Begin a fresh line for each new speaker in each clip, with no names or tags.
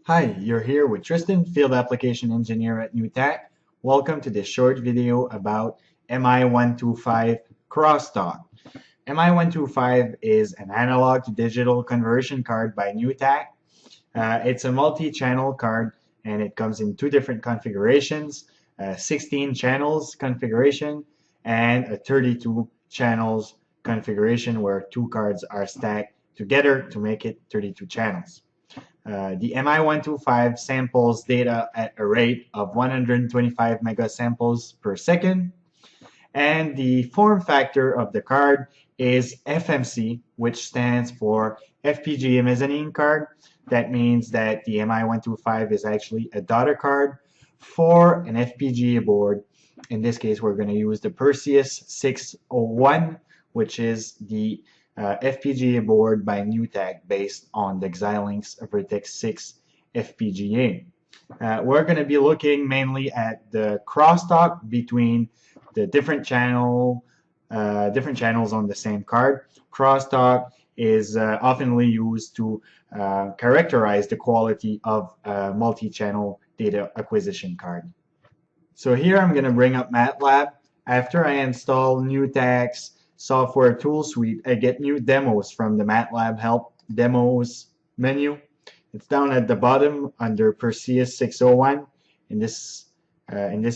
Hi, you're here with Tristan, Field Application Engineer at Nutaq. Welcome to this short video about MI125 crosstalk. MI125 is an analog to digital conversion card by Nutaq. It's a multi-channel card and it comes in two different configurations, 16 channels configuration and a 32 channels configuration where two cards are stacked together to make it 32 channels. The MI125 samples data at a rate of 125 megasamples per second, and the form factor of the card is FMC, which stands for FPGA mezzanine card. That means that the MI125 is actually a daughter card for an FPGA board. In this case, we're going to use the Perseus 601, which is the FPGA board by Nutaq based on the Xilinx Vertex 6 FPGA. We're going to be looking mainly at the crosstalk between the different channels on the same card. Crosstalk is oftenly used to characterize the quality of a multi-channel data acquisition card. So here I'm going to bring up MATLAB. After I install Nutaq's software tool suite, I get new demos from the MATLAB Help Demos menu. It's down at the bottom under Perseus 601. In this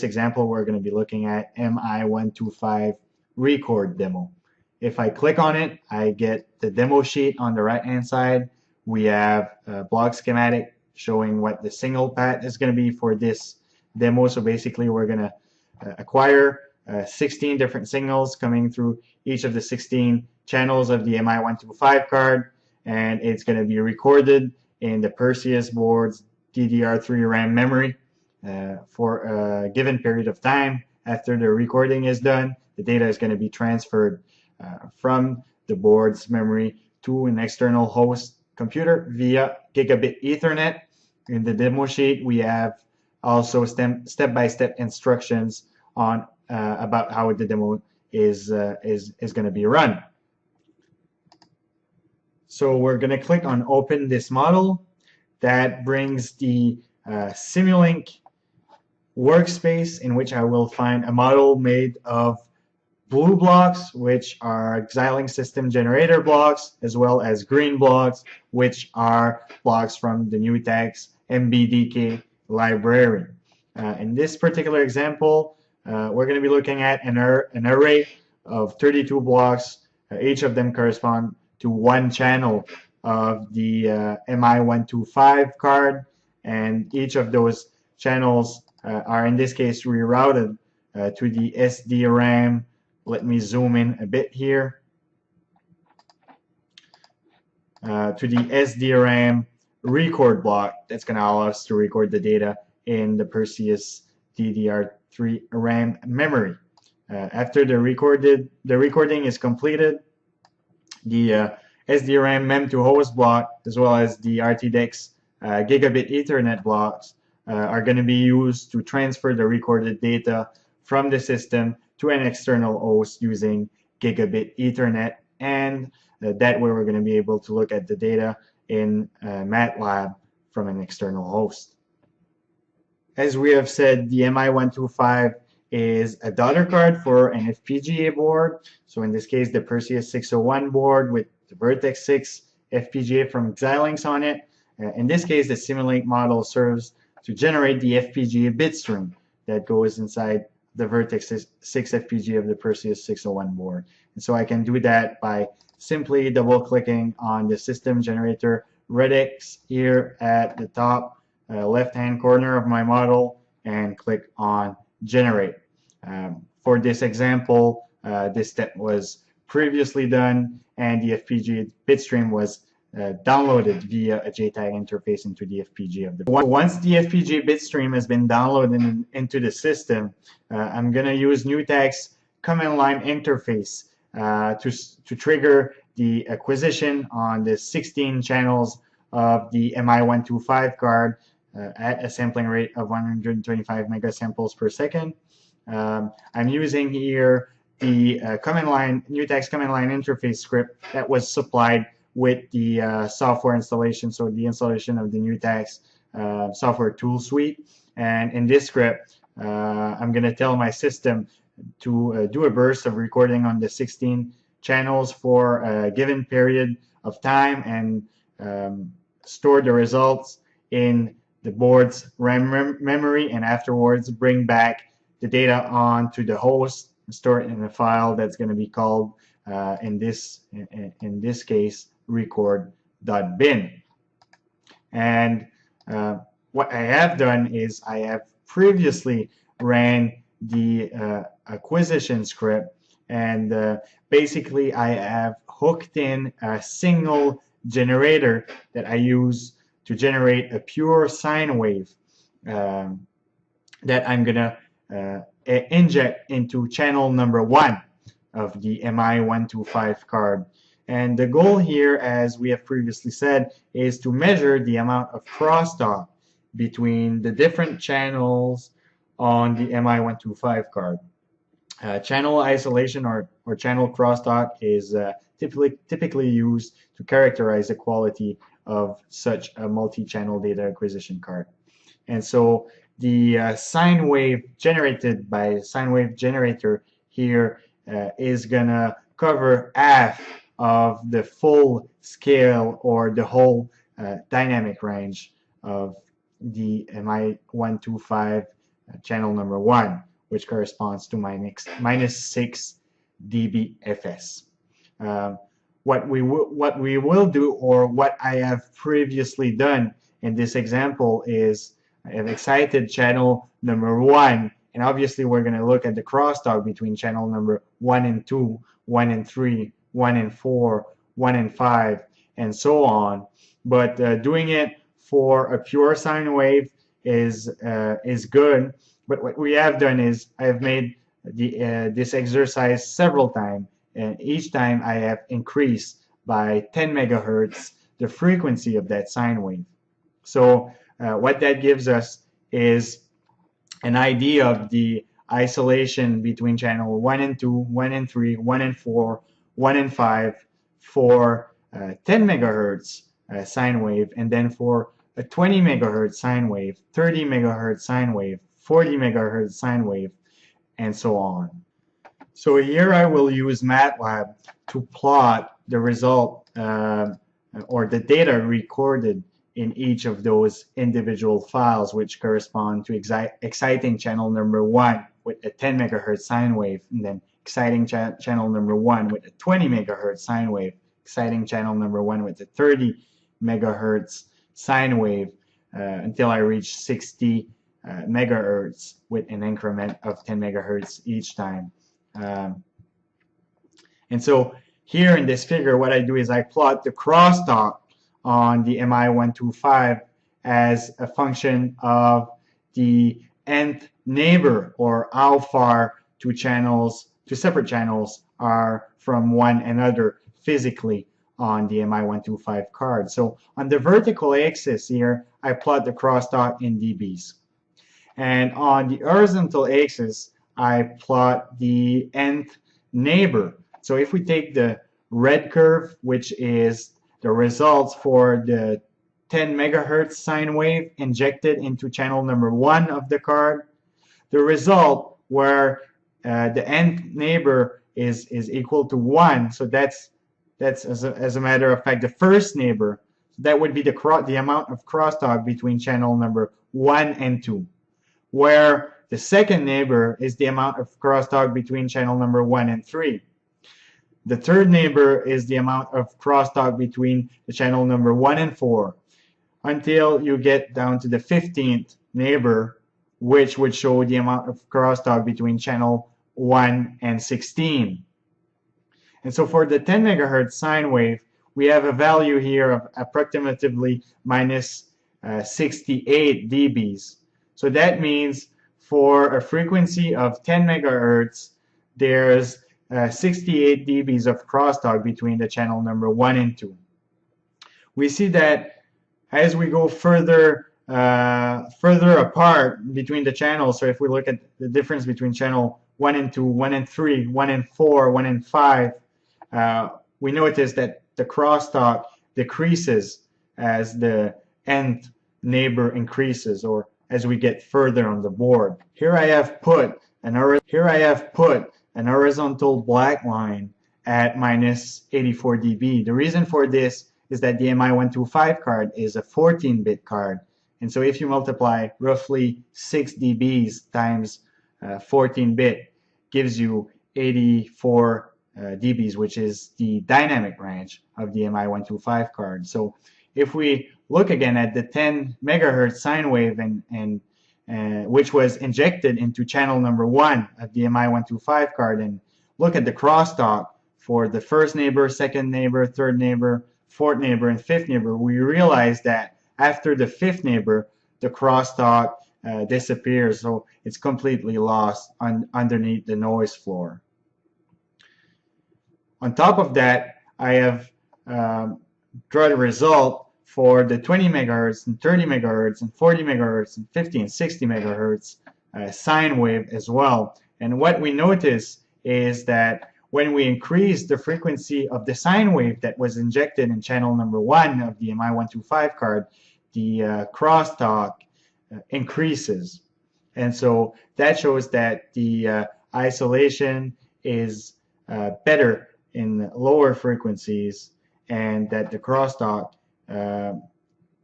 example, we're going to be looking at MI125 record demo. If I click on it, I get the demo sheet on the right-hand side. We have a block schematic showing what the signal path is going to be for this demo. So basically, we're going to acquire 16 different signals coming through each of the 16 channels of the MI125 card, and it's going to be recorded in the Perseus board's DDR3 RAM memory for a given period of time. After the recording is done, the data is going to be transferred from the board's memory to an external host computer via gigabit Ethernet. In the demo sheet, we have also step-by-step instructions on about how the demo is going to be run. So we're going to click on Open this model. That brings the Simulink workspace in which I will find a model made of blue blocks, which are Xilinx system generator blocks, as well as green blocks, which are blocks from the Nutaq's MBDK library. In this particular example, we're going to be looking at an array of 32 blocks. Each of them correspond to one channel of the MI125 card, and each of those channels are in this case rerouted to the SDRAM. Let me zoom in a bit here. To the SDRAM record block that's going to allow us to record the data in the Perseus DDR3 RAM memory. After the recording is completed, the SDRAM mem2host block as well as the RTDEX gigabit Ethernet blocks are going to be used to transfer the recorded data from the system to an external host using gigabit Ethernet, and that way we're going to be able to look at the data in MATLAB from an external host. As we have said, the MI125 is a daughter card for an FPGA board. So in this case, the Perseus 601 board with the Vertex 6 FPGA from Xilinx on it. In this case, the Simulink model serves to generate the FPGA bit stream that goes inside the Vertex 6 FPGA of the Perseus 601 board. And so I can do that by simply double-clicking on the system generator Redx here at the top left-hand corner of my model and click on Generate. For this example, this step was previously done, and the FPGA bitstream was downloaded via a JTAG interface into the FPGA of the board. Once the FPGA bitstream has been downloaded into the system, I'm going to use Nutaq's command line interface to trigger the acquisition on the 16 channels of the MI125 card at a sampling rate of 125 megasamples per second. I'm using here the Nutaq's command line interface script that was supplied with the software installation, so the installation of the Nutaq's software tool suite. And in this script, I'm going to tell my system to do a burst of recording on the 16 channels for a given period of time and store the results in the board's RAM memory, and afterwards bring back the data onto the host, store it in a file that's going to be called in this case record.bin. And what I have done is I have previously ran the acquisition script, and basically I have hooked in a single generator that I use to generate a pure sine wave that I'm gonna inject into channel number 1 of the MI125 card. And the goal here, as we have previously said, is to measure the amount of crosstalk between the different channels on the MI125 card. Channel isolation or channel crosstalk is typically used to characterize the quality of such a multi-channel data acquisition card. And so the sine wave generated by sine wave generator here is gonna cover half of the full scale or the whole dynamic range of the MI125 channel number 1, which corresponds to minus 6 dBFS. What we will do, or what I have previously done in this example, is I have excited channel number 1, and obviously we're going to look at the crosstalk between channel number 1 and 2, 1 and 3, 1 and 4, 1 and 5, and so on. But doing it for a pure sine wave is good. But what we have done is I have made this exercise several times, and each time I have increased by 10 megahertz the frequency of that sine wave. So what that gives us is an idea of the isolation between channel 1 and 2, 1 and 3, 1 and 4, 1 and 5 for 10 megahertz sine wave, and then for a 20 megahertz sine wave, 30 megahertz sine wave, 40 megahertz sine wave, and so on. So here I will use MATLAB to plot the result or the data recorded in each of those individual files, which correspond to exciting channel number 1 with a 10 megahertz sine wave, and then exciting channel number 1 with a 20 megahertz sine wave, exciting channel number 1 with a 30 megahertz sine wave, until I reach 60 megahertz with an increment of 10 megahertz each time. And so here in this figure, what I do is I plot the crosstalk on the MI125 as a function of the nth neighbor, or how far two separate channels are from one another physically on the MI125 card. So on the vertical axis here, I plot the crosstalk in dBs. And on the horizontal axis, I plot the nth neighbor. So if we take the red curve, which is the results for the 10 megahertz sine wave injected into channel number 1 of the card, the result where the nth neighbor is equal to 1, so that's as a matter of fact the first neighbor. That would be the amount of crosstalk between channel number 1 and 2, where the second neighbor is the amount of crosstalk between channel number 1 and 3. The third neighbor is the amount of crosstalk between the channel number 1 and 4, until you get down to the 15th neighbor, which would show the amount of crosstalk between channel 1 and 16. And so for the 10 megahertz sine wave, we have a value here of approximately minus 68 dBs. So that means for a frequency of 10 megahertz, there's 68 dBs of crosstalk between the channel number 1 and 2. We see that as we go further apart between the channels, so if we look at the difference between channel 1 and 2, 1 and 3, 1 and 4, 1 and 5, we notice that the crosstalk decreases as the nth neighbor increases, or as we get further on the board. Here I have put an horizontal black line at minus 84 dB. The reason for this is that the MI125 card is a 14-bit card. And so if you multiply roughly 6 dBs times 14-bit, gives you 84 dBs, which is the dynamic range of the MI125 card. So if we look again at the 10 megahertz sine wave which was injected into channel number 1 of the MI125 card, and look at the crosstalk for the first neighbor, second neighbor, third neighbor, fourth neighbor, and fifth neighbor, we realize that after the fifth neighbor, the crosstalk disappears, so it's completely lost underneath the noise floor. On top of that, I have drawn a result for the 20 megahertz and 30 megahertz and 40 megahertz and 50 and 60 megahertz sine wave as well. And what we notice is that when we increase the frequency of the sine wave that was injected in channel number 1 of the MI125 card, the crosstalk increases. And so that shows that the isolation is better in lower frequencies, and that the crosstalk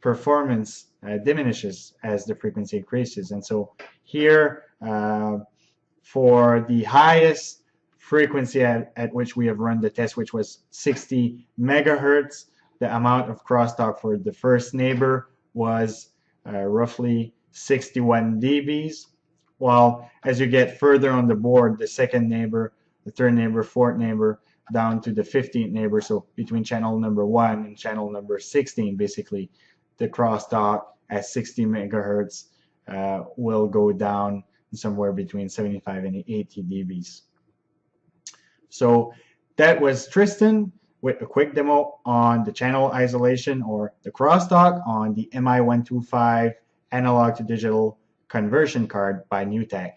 performance diminishes as the frequency increases. And so here, for the highest frequency at which we have run the test, which was 60 megahertz, the amount of crosstalk for the first neighbor was roughly 61 dBs, while as you get further on the board, the second neighbor, the third neighbor, fourth neighbor, down to the 15th neighbor, so between channel number 1 and channel number 16, basically, the crosstalk at 60 megahertz will go down somewhere between 75 and 80 dBs. So that was Tristan with a quick demo on the channel isolation, or the crosstalk, on the MI125 analog to digital conversion card by Nutaq.